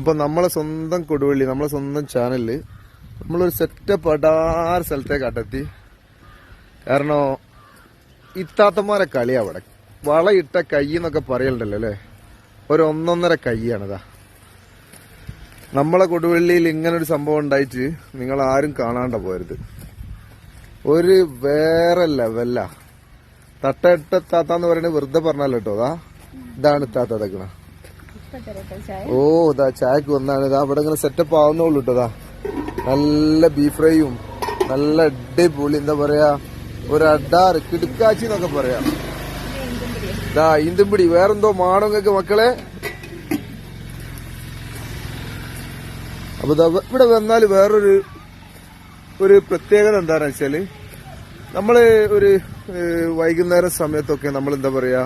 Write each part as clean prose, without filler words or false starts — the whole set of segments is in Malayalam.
അപ്പോൾ നമ്മളെ സ്വന്തം കൊടുവള്ളി, നമ്മളെ സ്വന്തം ചാനലിൽ നമ്മളൊരു സെറ്റപ്പ് അടാറ് സ്ഥലത്തേക്ക് അടത്തി. കാരണം ഇത്താത്തന്മാരെ കളിയാ അവിടെ. വളയിട്ട കൈ എന്നൊക്കെ പറയലുണ്ടല്ലോ അല്ലേ, ഒരു 1.5 കൈയാണിതാ. നമ്മളെ കൊടുവള്ളിയിൽ ഇങ്ങനൊരു സംഭവം ഉണ്ടായിട്ട് നിങ്ങൾ ആരും കാണാണ്ട പോരുത്. ഒരു വേറെ ലെവല്ല. തട്ടയിട്ട താത്താന്ന് പറയുന്നത് വെറുതെ പറഞ്ഞല്ലോ കേട്ടോ. ഇതാണ് താത്ത തക്കണ. ഓ ഇതാ ചായക്ക് വന്നാണ്. ഇതാ അവിടെ ഇങ്ങനെ സെറ്റപ്പ് ആവുന്നുള്ളൂ കേട്ടോ. നല്ല ബീഫ് ഫ്രൈയും നല്ല അടിപൊളി എന്താ പറയാ ഒരു അടാറ് കിടുക്കാച്ചി എന്നൊക്കെ പറയാം. ഇതാ ഈന്തുംപിടി വേറെന്തോ മാണങ്ങൾക്ക് മക്കളെ. അപ്പൊ ഇവിടെ വന്നാൽ വേറൊരു പ്രത്യേകത എന്താണെന്ന് വെച്ചാല്, നമ്മള് ഒരു വൈകുന്നേരം സമയത്തൊക്കെ നമ്മൾ എന്താ പറയാ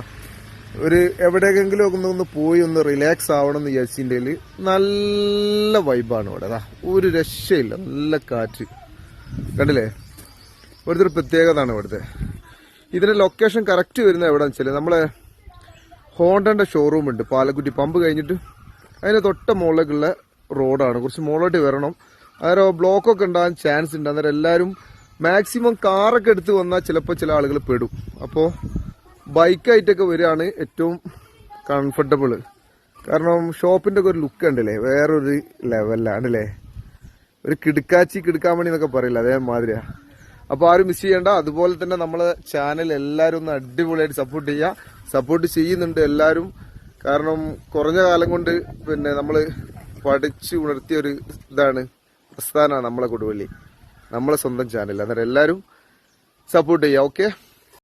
ഒരു എവിടെയെങ്കിലും ഒന്ന് പോയി ഒന്ന് റിലാക്സ് ആവണം എന്ന് വിചാരിച്ചതിൻ്റെ നല്ല വൈബാണ് ഇവിടെ. അതാ ഒരു രക്ഷയില്ല, നല്ല കാറ്റ് കണ്ടില്ലേ. ഇവിടുത്തെ ഒരു പ്രത്യേകതയാണ് ഇവിടുത്തെ. ഇതിന്റെ ലൊക്കേഷൻ കറക്റ്റ് വരുന്നത് എവിടെയാണെന്ന് വെച്ചാൽ നമ്മളെ ഹോണ്ടന്റെ ഷോറൂം ഉണ്ട് പാലക്കുറ്റി പമ്പ് കഴിഞ്ഞിട്ട്. അതിന് തൊട്ട മുകളിലേക്കുള്ള റോഡാണ്. കുറച്ച് മുകളിലോട്ട് വരണം. അന്നേരം ബ്ലോക്കൊക്കെ ഉണ്ടാകാൻ ചാൻസ് ഉണ്ട്. അന്നേരം എല്ലാവരും മാക്സിമം കാറൊക്കെ എടുത്ത് വന്നാൽ ചിലപ്പോൾ ചില ആളുകൾ പെടും. അപ്പോൾ ബൈക്കായിട്ടൊക്കെ വരികയാണ് ഏറ്റവും കംഫർട്ടബിള്. കാരണം ഷോപ്പിന്റെ ഒക്കെ ഒരു ലുക്ക് ഉണ്ടല്ലേ, വേറൊരു ലെവലിലാണല്ലേ. ഒരു കിടുക്കാൻ വേണ്ടി എന്നൊക്കെ പറയില്ല, അതേമാതിരിയാ. അപ്പോൾ ആരും മിസ് ചെയ്യണ്ട. അതുപോലെ തന്നെ നമ്മളെ ചാനൽ എല്ലാവരും ഒന്ന് അടിപൊളിയായിട്ട് സപ്പോർട്ട് ചെയ്യുക. സപ്പോർട്ട് ചെയ്യുന്നുണ്ട് എല്ലാവരും. കാരണം കുറഞ്ഞ കാലം കൊണ്ട് പിന്നെ നമ്മൾ പഠിച്ച് ഉണർത്തിയ ഒരു ഇതാണ് പ്രസ്ഥാനമാണ് നമ്മളെ കൊടുവള്ളി, നമ്മളെ സ്വന്തം ചാനൽ. അന്നേരം എല്ലാവരും സപ്പോർട്ട് ചെയ്യുക. ഓക്കെ.